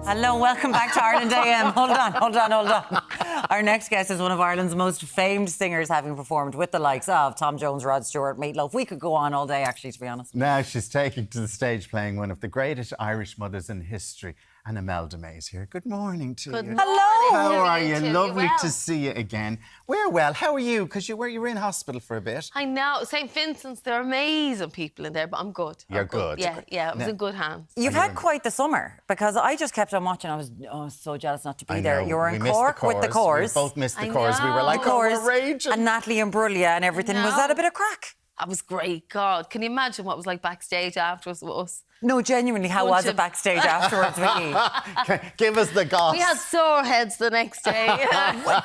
Hello, welcome back to Ireland AM. Hold on. Our next guest is one of Ireland's most famed singers, having performed with the likes of Tom Jones, Rod Stewart, Meatloaf. We could go on all day, actually, to be honest. Now she's taking to the stage playing one of the greatest Irish mothers in history. And Imelda May is here. Good morning to you. Hello. How are you? Lovely well? to see you again. We're well. How are you? Because you were in hospital for a bit. I know. St. Vincent's, they're amazing people in there, but I'm good. You're good. Yeah, it was in good hands. You've had quite the summer, because I just kept on watching. I was so jealous not to be there. You were in Cork with the Corrs. We both missed the I Corrs. We were know. like, we're raging. And Natalie and Bruglia and everything. Was that a bit of crack? That was great. God, can you imagine what it was like backstage afterwards with us? No, genuinely, how was it backstage afterwards with you? Give us the goss. We had sore heads the next day.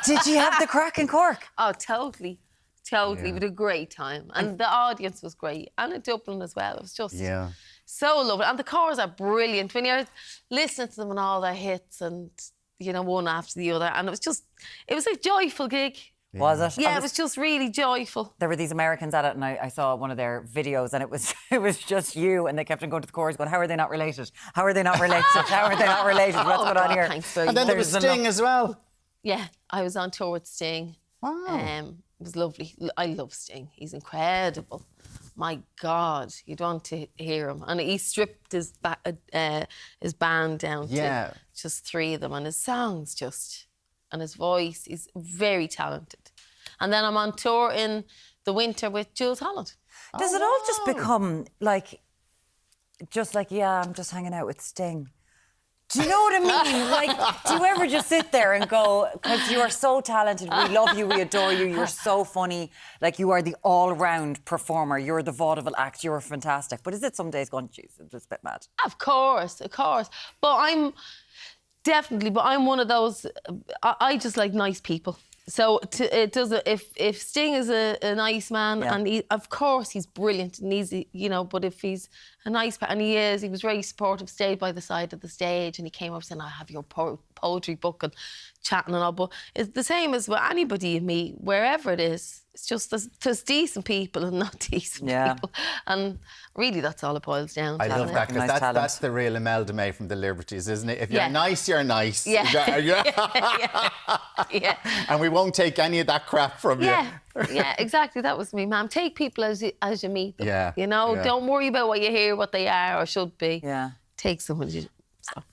Did you have the crack in Cork? Oh, totally. We had a great time. And the audience was great. And in Dublin as well. It was just so lovely. And the Corrs are brilliant. When you're listening to them and all their hits and, you know, one after the other. And it was a joyful gig. Was it? Yeah, it was just really joyful. There were these Americans at it, and I saw one of their videos, and it was just you, and they kept on going to the chorus going, how are they not related? How are they not related? How are they not related? What's going on here? Thanks very And then there was Sting as well. Yeah, I was on tour with Sting. Wow. It was lovely. I love Sting. He's incredible. My God, you'd want to hear him. And he stripped his band down to just three of them, and his songs and his voice, he's very talented. And then I'm on tour in the winter with Jules Holland. Does it all just become like, I'm just hanging out with Sting? Do you know what I mean? Like, do you ever just sit there and go, because you are so talented, we love you, we adore you, you're so funny, like you are the all-round performer, you're the vaudeville act, you're fantastic. But is it some days going, geez, it's a bit mad? Of course. But I'm one of those, I just like nice people. So if Sting is a nice man, and of course he's brilliant, and he's, you know, but if he's a nice man, and he was very supportive, stayed by the side of the stage, and he came up saying, I have your poetry book, and chatting and all. But it's the same as with anybody you meet, wherever it is. It's just there's decent people and not decent people. And really that's all it boils down to. I love that, because that's the real Imelda May from the Liberties, isn't it? If you're nice, you're nice. Yeah. And we won't take any of that crap from you. Yeah, exactly. That was me, ma'am. Take people as you meet them. Yeah. You know, don't worry about what you hear, what they are or should be. Yeah. Take someone.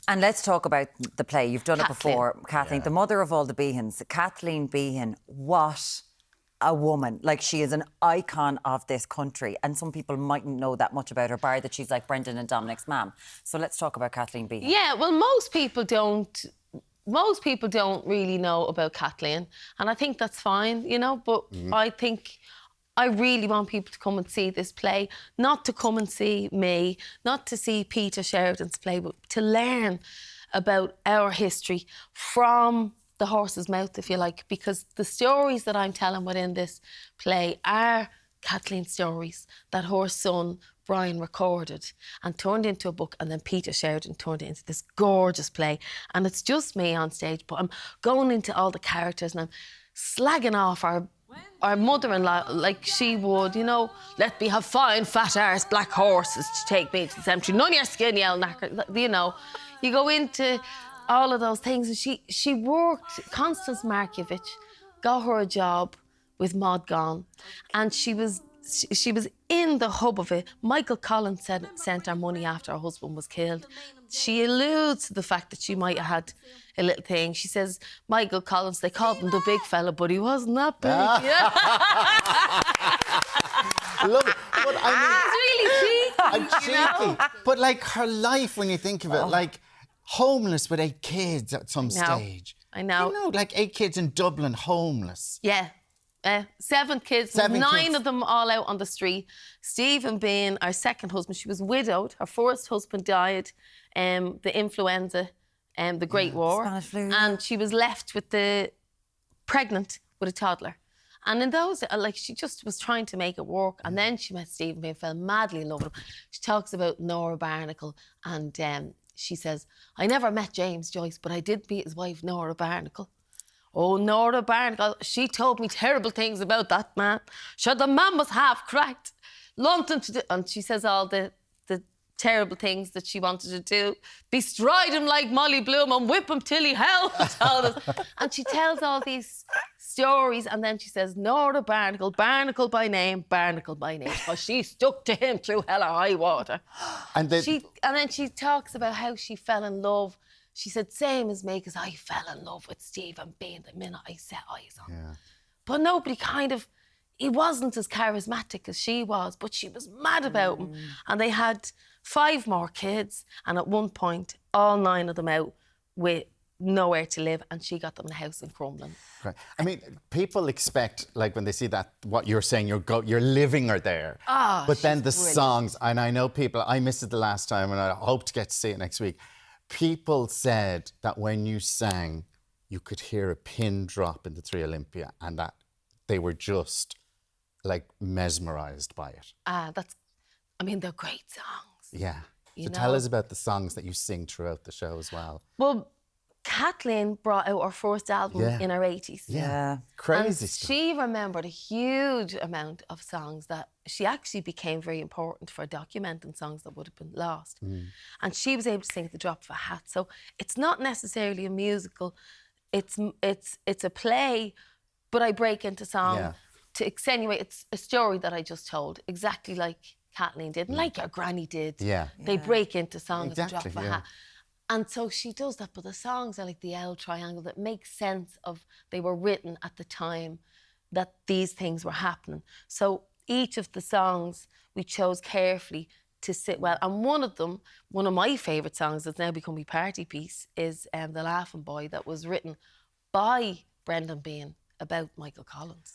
And let's talk about the play. You've done it before, Kathleen, the mother of all the Behans. Kathleen Behan, what a woman. Like, she is an icon of this country, and some people mightn't know that much about her, bar that she's like Brendan and Dominic's mum. So let's talk about Kathleen Behan. Yeah, well, most people don't really know about Kathleen, and I think that's fine, you know, but I really want people to come and see this play, not to come and see me, not to see Peter Sheridan's play, but to learn about our history from the horse's mouth, if you like, because the stories that I'm telling within this play are Kathleen's stories that her son Brian recorded and turned into a book, and then Peter Sheridan turned it into this gorgeous play. And it's just me on stage, but I'm going into all the characters and I'm slagging off our mother-in-law like she would, you know, let me have fine, fat-arse black horses to take me to the cemetery. None of your skin, yell knacker. You know, you go into all of those things. And she worked, Constance Markievicz got her a job with Maud Gonne, and she was in the hub of it. Michael Collins sent her money after her husband was killed. She alludes to the fact that she might have had a little thing. She says, Michael Collins, they called him the big fella, but he wasn't that big. I love it. But I mean, it's really cheeky. I'm cheeky. But like her life, when you think of it, like homeless with 8 kids at some stage. I know. You know, like 8 kids in Dublin, homeless. Yeah. 7 kids, 9 of them all out on the street. Stephen Behan, our second husband, she was widowed. Her first husband died, the influenza, the Great War. Spanish flu. And she was left pregnant with a toddler. And in those, like, she just was trying to make it work. And then she met Stephen Behan, fell madly in love with him. She talks about Nora Barnacle, and she says, I never met James Joyce, but I did meet his wife, Nora Barnacle. Oh, Nora Barnacle, she told me terrible things about that man. Sure, the man was half cracked. London, and she says all the terrible things that she wanted to do. Bestride him like Molly Bloom and whip him till he howls. And she tells all these stories, and then she says, Nora Barnacle, Barnacle by name, because she stuck to him through hell or high water. And then she talks about how she fell in love. She said, same as me, because I fell in love with Stephen Behan the minute I set eyes on him. But nobody he wasn't as charismatic as she was, but she was mad about him. And they had 5 more kids, and at one point, all 9 of them out with nowhere to live, and she got them a house in Crumbland. Right. I mean, people expect, like, when they see that, what you're saying, you're living her there. But then the songs, and I know people, I missed it the last time, and I hope to get to see it next week. People said that when you sang, you could hear a pin drop in the 3 Olympia, and that they were just, like, mesmerised by it. They're great songs. Yeah. So tell us about the songs that you sing throughout the show as well. Well, Kathleen brought out her first album in her 80s. Yeah. Crazy and stuff. She remembered a huge amount of songs that she actually became very important for documenting songs that would have been lost. And she was able to sing at the drop of a hat. So it's not necessarily a musical. It's a play, but I break into song to accentuate. It's a story that I just told, exactly like Kathleen did, and like your granny did. They break into song at the drop of a hat. And so she does that, but the songs are like the L triangle that makes sense of, they were written at the time that these things were happening. So each of the songs we chose carefully to sit well. And one of my favourite songs that's now become a party piece is The Laughing Boy, that was written by Brendan Behan about Michael Collins.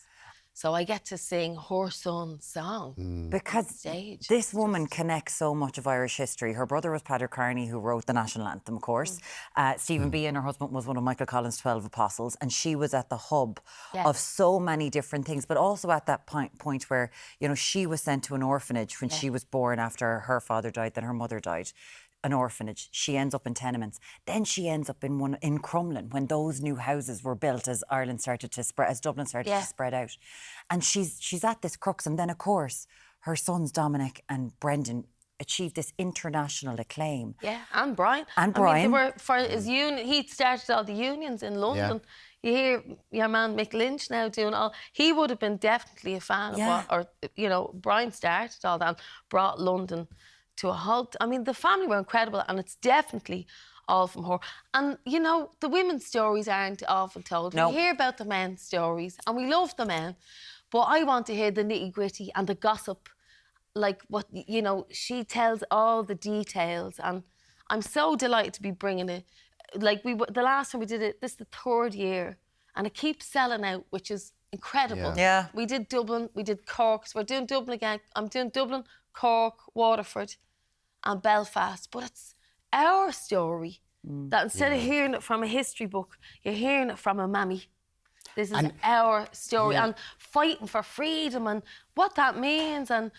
So I get to sing her son's song. Because stage. This woman connects so much of Irish history. Her brother was Padraig Carney, who wrote the national anthem, of course. Stephen Behan, her husband, was one of Michael Collins' 12 apostles, and she was at the hub of so many different things, but also at that point where, she was sent to an orphanage when she was born after her father died, then her mother died. An orphanage. She ends up in tenements. Then she ends up in Crumbland when those new houses were built as Ireland started to spread, as Dublin started to spread out. And she's at this crux. And then, of course, her sons Dominic and Brendan achieved this international acclaim. Yeah, and Brian. And Brian. They were for his union. He started all the unions in London. You hear your man Mick Lynch now doing all. He would have been definitely a fan of what, Brian started all that and brought London to a halt. I mean, the family were incredible, and it's definitely all from her. And, the women's stories aren't often told. No. We hear about the men's stories, and we love the men, but I want to hear the nitty-gritty and the gossip, like what, she tells all the details, and I'm so delighted to be bringing it. Like, the last time we did it, this is the 3rd year, and it keeps selling out, which is incredible. Yeah. We did Dublin, we did Cork, so we're doing Dublin again. I'm doing Dublin, Cork, Waterford and Belfast, but it's our story that instead of hearing it from a history book, you're hearing it from a mammy. This is our story and fighting for freedom and what that means, and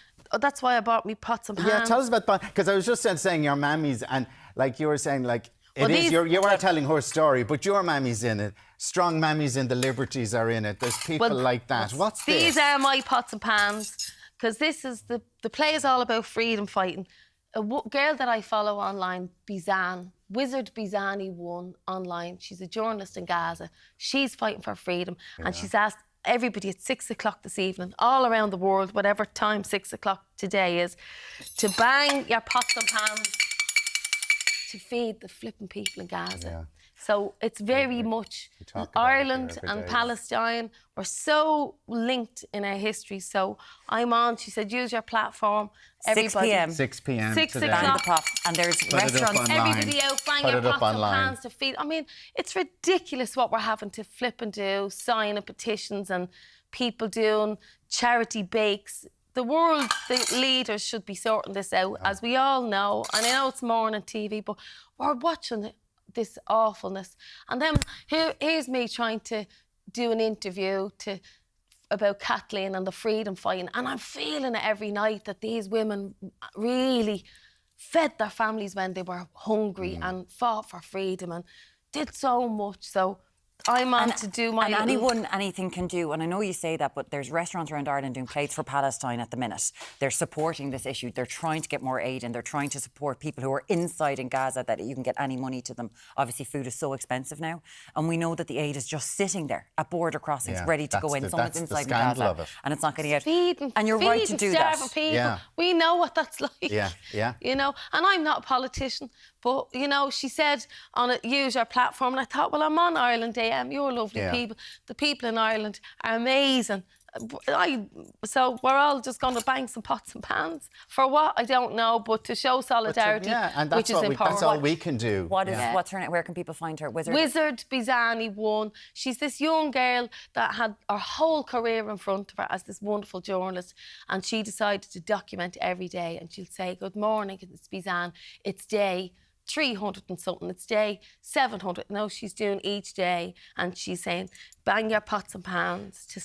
that's why I bought me pots and pans. Yeah, tell us about, because I was just saying your mammies, and like you were saying, like, you are telling her story, but your mammy's in it. Strong mammies in the Liberties are in it. There's people like that. What's this? These are my pots and pans, because this is the play is all about freedom fighting. A girl that I follow online, Bizan, Wizard Bizani won online. She's a journalist in Gaza. She's fighting for freedom, and she's asked everybody at 6 o'clock this evening, all around the world, whatever time 6 o'clock today is, to bang your pots and pans to feed the flipping people in Gaza. Yeah. So it's very much Ireland and Palestine. We're so linked in our history. So I'm on, she said, use your platform. 6 p.m. 6 p.m. 6 today. o'clock. the pop, and there's restaurants. Everybody out, bang your pots and pans to feed. I mean, it's ridiculous what we're having to flip and do, signing petitions and people doing charity bakes. The world, the leaders should be sorting this out, as we all know. And I know it's morning TV, but we're watching this awfulness. And then here's me trying to do an interview about Kathleen and the freedom fighting, and I'm feeling it every night that these women really fed their families when they were hungry and fought for freedom and did so much. So I'm on to do my... And anyone, anything can do. And I know you say that, but there's restaurants around Ireland doing plates for Palestine at the minute. They're supporting this issue. They're trying to get more aid and they're trying to support people who are inside in Gaza, that you can get any money to them. Obviously, food is so expensive now. And we know that the aid is just sitting there at border crossings, ready to go in. Someone's inside in Gaza and it's not getting out. And you're right to do that. People. Yeah. We know what that's like. Yeah. You know, and I'm not a politician, but, you know, she said on it, use our platform. And I thought, well, I'm on Ireland AM. You're lovely people. The people in Ireland are amazing. So we're all just going to bang some pots and pans. For what? I don't know, but to show solidarity, and that's which is important. That's all we can do. What's her name? Where can people find her? Wizard Bizani won. She's this young girl that had her whole career in front of her as this wonderful journalist, and she decided to document every day, and she'll say, good morning, it's Bizan, it's day 300 and something, it's day 700. No, she's doing each day, and she's saying, bang your pots and pans to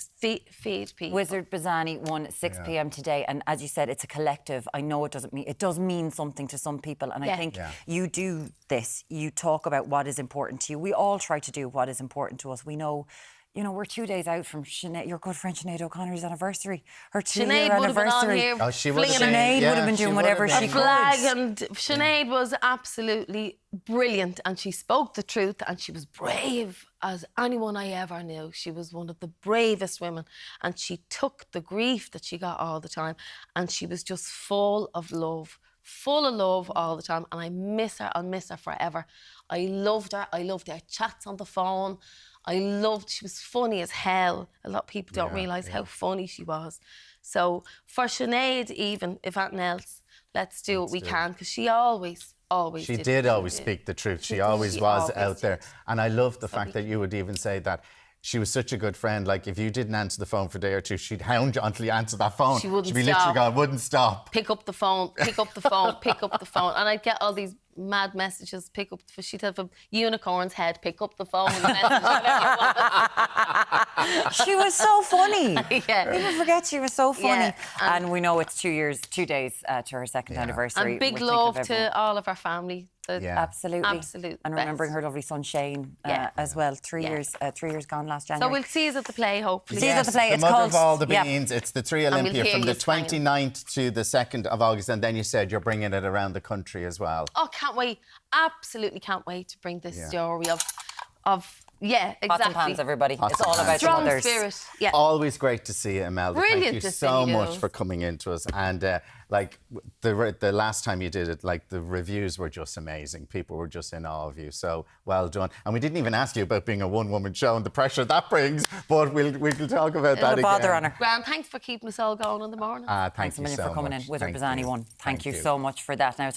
feed people. Wizard Bizani won at 6 p.m. today, and as you said, it's a collective. I know it does mean something to some people, and I think you do this. You talk about what is important to you. We all try to do what is important to us. We know. You know, we're 2 days out from your good friend Sinéad O'Connor's anniversary. Her 2-year anniversary. Sinéad would have been doing whatever she could. And Sinéad was absolutely brilliant, and she spoke the truth, and she was brave as anyone I ever knew. She was one of the bravest women, and she took the grief that she got all the time, and she was just full of love all the time, and I miss her. I'll miss her forever. I loved her. I loved her chats on the phone. She was funny as hell. A lot of people don't realise how funny she was. So for Sinéad, even, if anything else, let's do what we can, because she always She did always speak the truth. She always was out there. And I love the fact that you would even say that she was such a good friend. Like, if you didn't answer the phone for a day or two, she'd hound you until you answered that phone. She wouldn't She'd be stop. literally going, wouldn't stop. Pick up the phone, pick up the phone, pick up the phone. And I'd get all these mad messages, she'd have a unicorn's head, pick up the phone and message whatever it was. She was so funny. People forget she was so funny. And we know it's 2 days to her second anniversary. And big love to all of our family. Absolutely. And remembering her lovely son Shane as well. 3 years gone last January. So we'll see us at the play, hopefully. See us at the play. The it's mother called of all the beans. It's the 3 Olympia from the 29th to the 2nd of August. And then you said you're bringing it around the country as well. Oh, can't wait. Absolutely can't wait to bring this story of exactly. Pots and pans, everybody. It's all about strong mothers. Spirit. Always great to see you, Imelda. Brilliant Thank you to so see you. much for coming into us. And like the last time you did it, like the reviews were just amazing. People were just in awe of you. So well done. And we didn't even ask you about being a one-woman show and the pressure that brings, but we can talk about that again. Bother on her. Graham, thanks for keeping us all going in the morning. Thanks a million for coming in. Wizard Bizani won. Thank you so much for that. Now